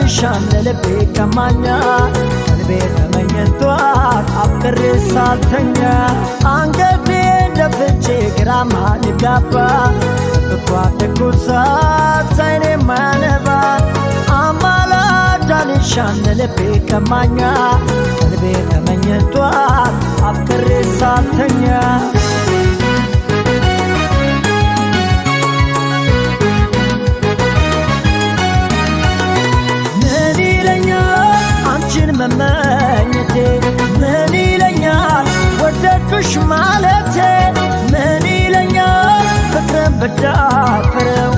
ዳንሻን ለልቤ ከማኛ ልቤ ተመኝቷት አፍቅሬ ሳልተኛ አንገቴ ደፍቼ ግራማ ልጋባ ፍቅሯ ትኩሳት ሳይኔ ማነባ አማላጅ ዳንሻን ለልቤ ከማኛ ልቤ ተመኝቷት አፍቅሬ ሳልተኛ መመኘቴ ምን ይለኛል ወደድኩሽ ማለቴ ምን ይለኛል ፍቅርን ብዳፍረው